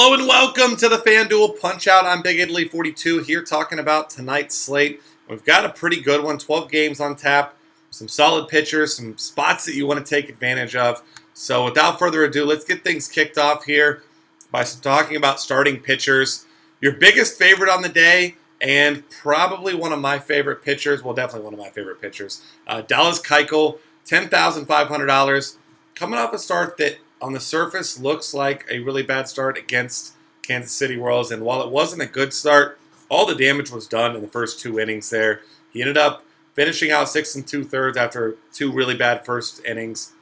Hello and welcome to the FanDuel Punch-Out. I'm Big Italy 42 here talking about tonight's slate. We've got a pretty good one, 12 games on tap, some solid pitchers, some spots that you want to take advantage of. So without further ado, let's get things kicked off here by talking about starting pitchers. Your biggest favorite on the day and probably one of my favorite pitchers, well, definitely one of my favorite pitchers, Dallas Keuchel, $10,500, coming off a start that on the surface looks like a really bad start against Kansas City Royals. And while it wasn't a good start, all the damage was done in the first two innings there. He ended up finishing out 6 2/3 after two really bad first innings.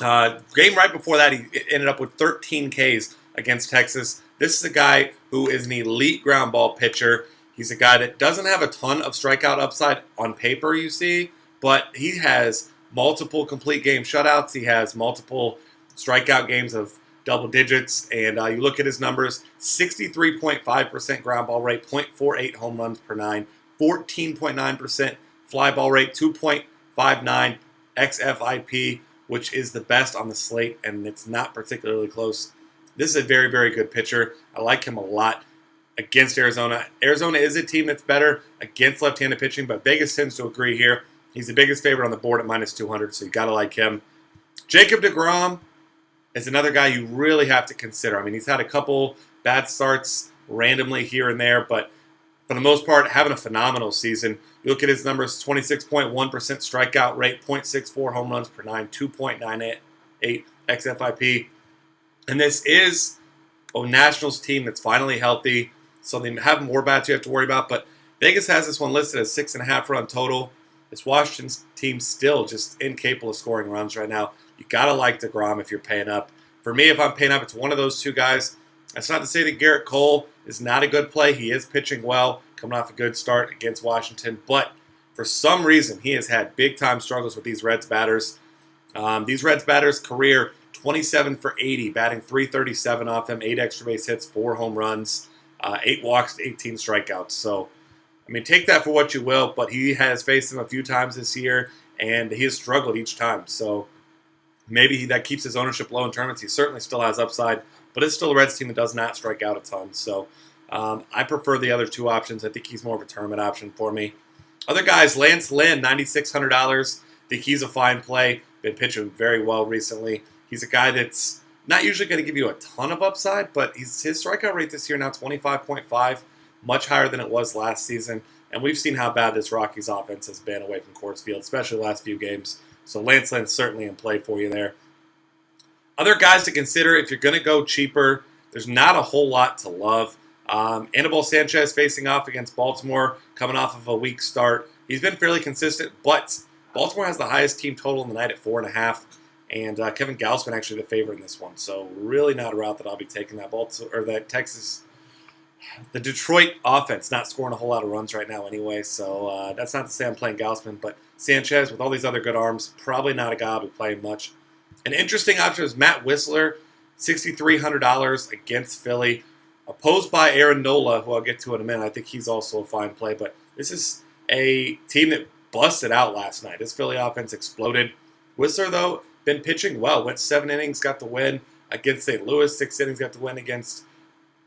Game right before that, he ended up with 13 Ks against Texas. This is a guy who is an elite ground ball pitcher. He's a guy that doesn't have a ton of strikeout upside on paper, you see, but he has multiple complete game shutouts. He has multiple strikeout games of double digits, and you look at his numbers, 63.5% ground ball rate, 0.48 home runs per nine, 14.9% fly ball rate, 2.59 xFIP, which is the best on the slate, and it's not particularly close. This is a very, very good pitcher. I like him a lot against Arizona. Arizona is a team that's better against left-handed pitching, but Vegas tends to agree here. He's the biggest favorite on the board at minus 200, so you got to like him. Jacob deGrom is another guy you really have to consider. I mean, he's had a couple bad starts randomly here and there, but for the most part, having a phenomenal season. You look at his numbers, 26.1% strikeout rate, 0.64 home runs per nine, 2.98 xFIP. And this is a Nationals team that's finally healthy, so they have more bats you have to worry about, but Vegas has this one listed as 6.5 run total. This Washington team still just incapable of scoring runs right now. You got to like deGrom if you're paying up. For me, if I'm paying up, it's one of those two guys. That's not to say that Garrett Cole is not a good play. He is pitching well, coming off a good start against Washington. But for some reason, he has had big-time struggles with these Reds batters. These Reds batters' career, 27 for 80, batting .337 off them, 8 extra base hits, 4 home runs, 8 walks, 18 strikeouts. So, I mean, take that for what you will, but he has faced him a few times this year, and he has struggled each time. So maybe that keeps his ownership low in tournaments. He certainly still has upside, but it's still a Reds team that does not strike out a ton. So I prefer the other two options. I think he's more of a tournament option for me. Other guys, Lance Lynn, $9,600. I think he's a fine play. Been pitching very well recently. He's a guy that's not usually going to give you a ton of upside, but his strikeout rate this year now 25.5, much higher than it was last season. And we've seen how bad this Rockies offense has been away from Coors Field, especially the last few games. So Lance Lynn's certainly in play for you there. Other guys to consider if you're going to go cheaper, there's not a whole lot to love. Anibal Sanchez facing off against Baltimore, coming off of a weak start. He's been fairly consistent, but Baltimore has the highest team total in the night at 4.5. And Kevin Gausman actually the favorite in this one. So really not a route that I'll be taking. The Detroit offense not scoring a whole lot of runs right now anyway. So that's not to say I'm playing Gausman, but Sanchez with all these other good arms, probably not a guy I'll be playing much. An interesting option is Matt Whistler, $6,300 against Philly, opposed by Aaron Nola, who I'll get to in a minute. I think he's also a fine play, but this is a team that busted out last night. This Philly offense exploded. Whistler, though, been pitching well. Went 7 innings, got the win against St. Louis. 6 innings, got the win against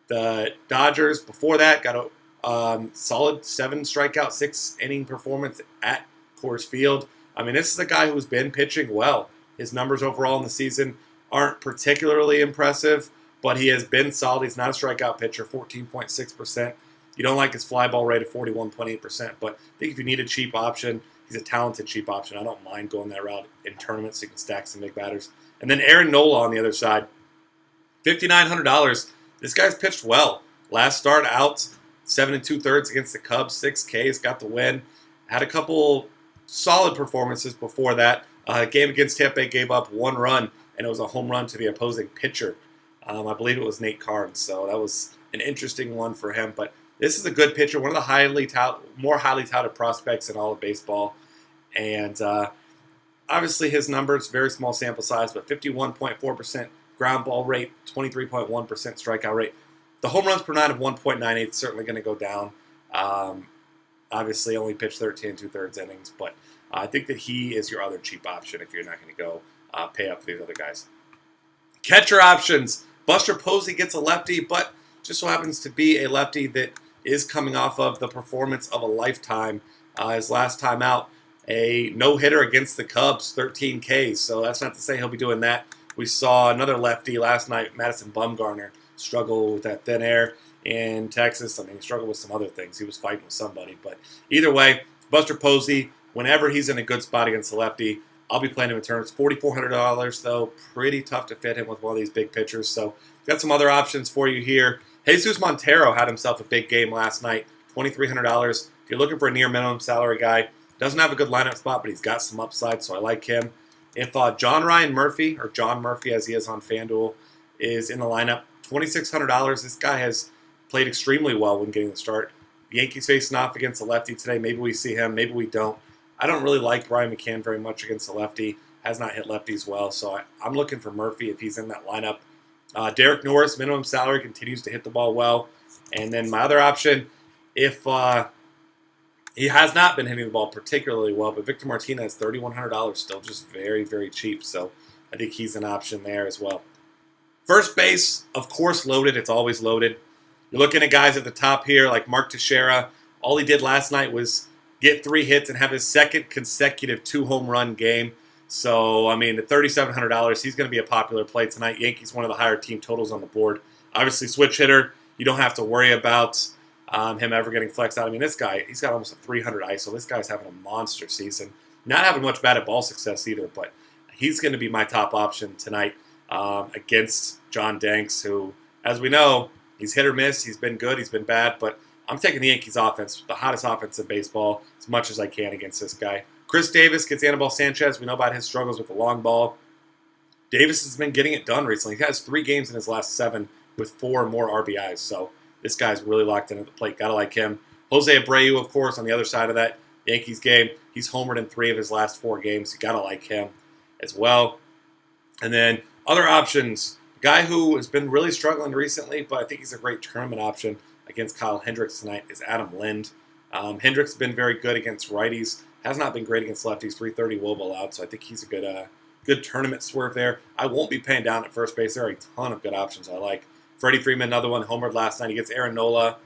the Dodgers. Before that, got a solid 7 strikeout, 6 inning performance at Coors Field. I mean, this is a guy who's been pitching well. His numbers overall in the season aren't particularly impressive, but he has been solid. He's not a strikeout pitcher, 14.6%. You don't like his fly ball rate of 41.8%, but I think if you need a cheap option, he's a talented cheap option. I don't mind going that route in tournaments so you can stack some big batters. And then Aaron Nola on the other side, $5,900. This guy's pitched well. Last start out, 7 2/3 against the Cubs, 6 Ks, got the win. Had a couple solid performances before that. Game against Tampa Bay gave up 1 run, and it was a home run to the opposing pitcher. I believe it was Nate Carnes, so that was an interesting one for him. But this is a good pitcher, one of the more highly touted prospects in all of baseball. And obviously his numbers, very small sample size, but 51.4% ground ball rate, 23.1% strikeout rate. The home runs per nine of 1.98 is certainly going to go down. Obviously only pitched 13 2/3 innings, but I think that he is your other cheap option if you're not going to go pay up for these other guys. Catcher options. Buster Posey gets a lefty, but just so happens to be a lefty that is coming off of the performance of a lifetime. His last time out, a no-hitter against the Cubs, 13 Ks. So that's not to say he'll be doing that. We saw another lefty last night, Madison Bumgarner, struggle with that thin air in Texas. I mean, he struggled with some other things. He was fighting with somebody. But either way, Buster Posey, whenever he's in a good spot against the lefty, I'll be playing him in turns. $4,400, though. Pretty tough to fit him with one of these big pitchers. So got some other options for you here. Jesus Montero had himself a big game last night. $2,300. If you're looking for a near minimum salary guy, doesn't have a good lineup spot, but he's got some upside, so I like him. If John Murphy, or John Murphy as he is on FanDuel, is in the lineup, $2,600. This guy has played extremely well when getting the start. The Yankees facing off against the lefty today. Maybe we see him, maybe we don't. I don't really like Brian McCann very much against the lefty. Has not hit lefties well, so I'm looking for Murphy if he's in that lineup. Derek Norris, minimum salary, continues to hit the ball well. And then my other option, if he has not been hitting the ball particularly well, but Victor Martinez, $3,100, still just very, very cheap. So I think he's an option there as well. First base, of course, loaded. It's always loaded. You're looking at guys at the top here like Mark Teixeira. All he did last night was get 3 hits and have his second consecutive 2-home run game. So, I mean, at $3,700, he's going to be a popular play tonight. Yankees, one of the higher team totals on the board. Obviously, switch hitter. You don't have to worry about him ever getting flexed out. I mean, this guy, he's got almost a 300 ISO. This guy's having a monster season. Not having much batted ball success either, but he's going to be my top option tonight against John Danks, who, as we know, he's hit or miss. He's been good. He's been bad, but I'm taking the Yankees offense, the hottest offense in baseball, as much as I can against this guy. Chris Davis gets Anibal Sanchez. We know about his struggles with the long ball. Davis has been getting it done recently. He has 3 games in his last 7 with 4 or more RBIs. So this guy's really locked in at the plate. Got to like him. Jose Abreu, of course, on the other side of that Yankees game. He's homered in 3 of his last 4 games. You got to like him as well. And then other options. A guy who has been really struggling recently, but I think he's a great tournament option against Kyle Hendricks tonight is Adam Lind. Hendricks has been very good against righties. Has not been great against lefties. 330 WOBA allowed, so I think he's a good tournament swerve there. I won't be paying down at first base. There are a ton of good options I like. Freddie Freeman, another one, homered last night. He gets Aaron Nola,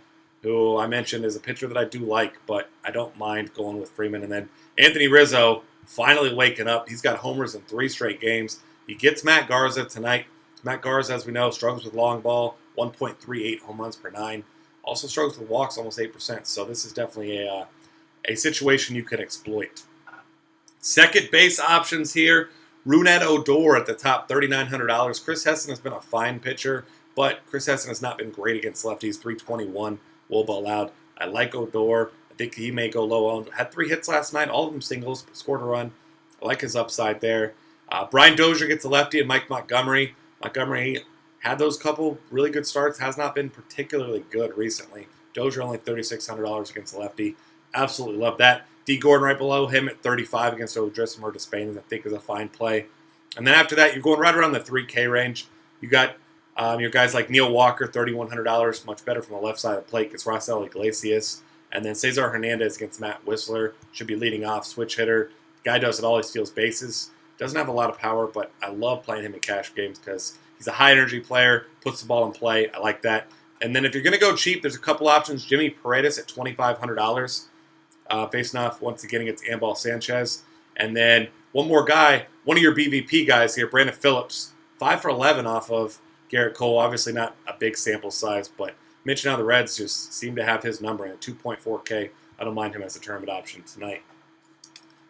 who I mentioned is a pitcher that I do like, but I don't mind going with Freeman. And then Anthony Rizzo, finally waking up. He's got homers in 3 straight games. He gets Matt Garza tonight. Matt Garza, as we know, struggles with long ball, 1.38 home runs per 9. Also struggles with walks, almost 8%. So this is definitely a situation you can exploit. Second base options here. Rougned Odor at the top, $3,900. Chris Heston has been a fine pitcher, but Chris Heston has not been great against lefties. 321 WOBA allowed. I like Odor. I think he may go low owned. Had 3 hits last night, all of them singles, but scored a run. I like his upside there. Brian Dozier gets a lefty, and Mike Montgomery. Montgomery had those couple really good starts. Has not been particularly good recently. Dozier only $3,600 against the lefty. Absolutely love that. D. Gordon right below him at 35 against Odrisamer Despain, I think is a fine play. And then after that, you're going right around the 3K range. You got your guys like Neil Walker, $3,100, much better from the left side of the plate. Gets Raisel Iglesias. And then Cesar Hernandez against Matt Whistler. Should be leading off, switch hitter. The guy does it all. He steals bases. Doesn't have a lot of power, but I love playing him in cash games because he's a high-energy player, puts the ball in play. I like that. And then if you're going to go cheap, there's a couple options. Jimmy Paredes at $2,500. Facing off once again against Anibal Sanchez. And then one more guy, one of your BVP guys here, Brandon Phillips, 5 for 11 off of Garrett Cole. Obviously not a big sample size, but mention how the Reds just seem to have his number at 2.4K. I don't mind him as a tournament option tonight.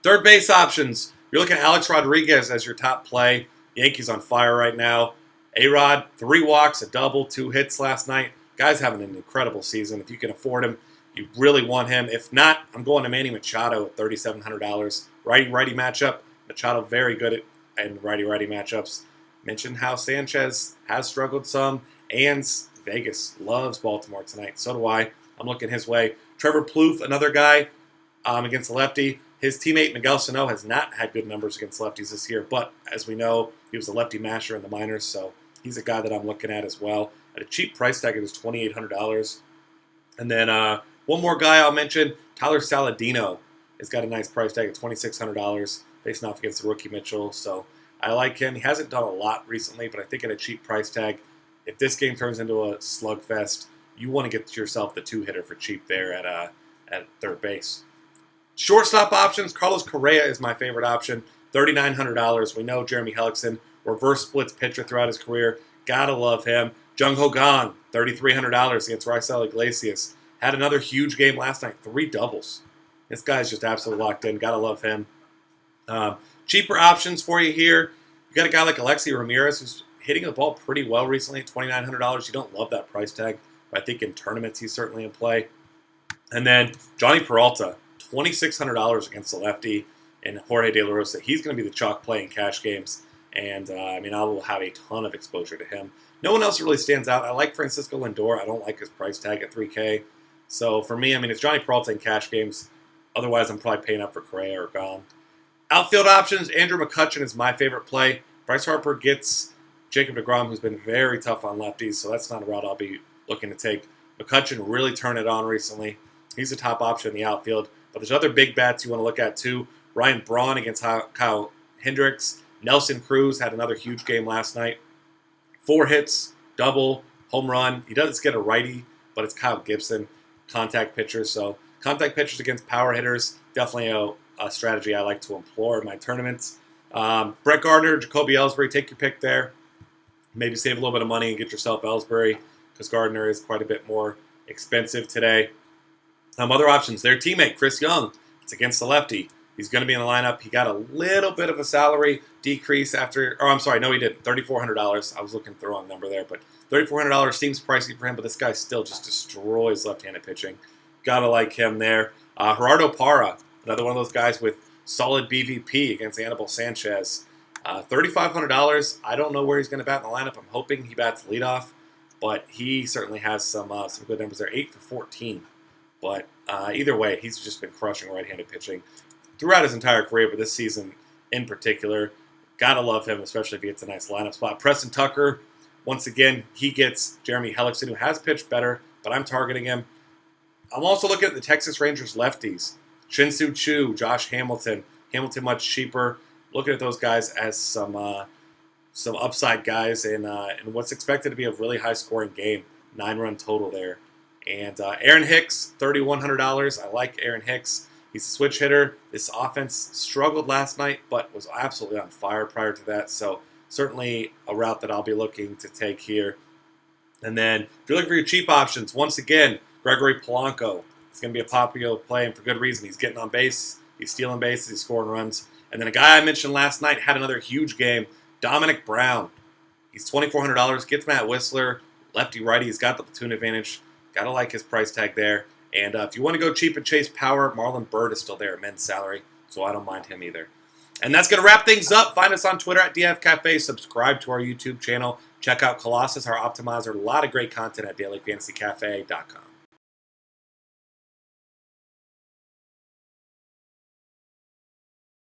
Third base options. You're looking at Alex Rodriguez as your top play. Yankees on fire right now. A-Rod, 3 walks, a double, 2 hits last night. Guy's having an incredible season. If you can afford him, you really want him. If not, I'm going to Manny Machado at $3,700. Righty-righty matchup. Machado very good at righty-righty matchups. Mentioned how Sanchez has struggled some, and Vegas loves Baltimore tonight. So do I. I'm looking his way. Trevor Plouffe, another guy against the lefty. His teammate Miguel Sano has not had good numbers against lefties this year, but as we know, he was a lefty masher in the minors, so he's a guy that I'm looking at as well. At a cheap price tag, it is $2,800. And then one more guy I'll mention, Tyler Saladino, has got a nice price tag at $2,600, facing off against the rookie Mitchell. So I like him. He hasn't done a lot recently, but I think at a cheap price tag, if this game turns into a slugfest, you want to get yourself the 2-hitter for cheap there at third base. Shortstop options, Carlos Correa is my favorite option, $3,900. We know Jeremy Hellickson, reverse splits pitcher throughout his career. Gotta love him. Jung Ho Kang, $3,300 against Raisel Iglesias. Had another huge game last night, 3 doubles. This guy's just absolutely locked in. Gotta love him. Cheaper options for you here. You got a guy like Alexi Ramirez who's hitting the ball pretty well recently, $2,900. You don't love that price tag, but I think in tournaments he's certainly in play. And then Johnny Peralta, $2,600 against the lefty, and Jorge De La Rosa. He's going to be the chalk play in cash games, and I will have a ton of exposure to him. No one else really stands out. I like Francisco Lindor. I don't like his price tag at $3K. So for me, it's Johnny Peralta in cash games. Otherwise, I'm probably paying up for Correa or Gong. Outfield options, Andrew McCutchen is my favorite play. Bryce Harper gets Jacob deGrom, who's been very tough on lefties, so that's not a route I'll be looking to take. McCutchen really turned it on recently. He's the top option in the outfield. But there's other big bats you want to look at, too. Ryan Braun against Kyle Hendricks. Nelson Cruz had another huge game last night. 4 hits, double, home run. He does get a righty, but it's Kyle Gibson, contact pitcher. So contact pitchers against power hitters, definitely a strategy I like to employ in my tournaments. Brett Gardner, Jacoby Ellsbury, take your pick there. Maybe save a little bit of money and get yourself Ellsbury because Gardner is quite a bit more expensive today. Other options, their teammate, Chris Young. It's against the lefty. He's going to be in the lineup. He got a little bit of a salary decrease after, no, he didn't. $3,400. I was looking at the wrong number there, but $3,400 seems pricey for him, but this guy still just destroys left-handed pitching. Got to like him there. Gerardo Parra, another one of those guys with solid BVP against Anibal Sanchez. $3,500. I don't know where he's going to bat in the lineup. I'm hoping he bats leadoff, but he certainly has some good numbers there. 8 for 14. But either way, he's just been crushing right-handed pitching throughout his entire career, but this season in particular. Gotta love him, especially if he gets a nice lineup spot. Preston Tucker, once again, he gets Jeremy Hellickson, who has pitched better, but I'm targeting him. I'm also looking at the Texas Rangers lefties. Shin-Soo Choo, Josh Hamilton. Hamilton much cheaper. Looking at those guys as some upside guys in what's expected to be a really high-scoring game. 9-run total there. And Aaron Hicks, $3,100. I like Aaron Hicks. He's a switch hitter. This offense struggled last night, but was absolutely on fire prior to that. So certainly a route that I'll be looking to take here. And then if you're looking for your cheap options, once again, Gregory Polanco. It's going to be a popular play, and for good reason. He's getting on base. He's stealing bases. He's scoring runs. And then a guy I mentioned last night had another huge game, Dominic Brown. He's $2,400. Gets Matt Whistler. Lefty-righty. He's got the platoon advantage. Got to like his price tag there. And if you want to go cheap and chase power, Marlon Byrd is still there at men's salary, so I don't mind him either. And that's going to wrap things up. Find us on Twitter at DF Cafe. Subscribe to our YouTube channel. Check out Colossus, our optimizer. A lot of great content at dailyfantasycafe.com.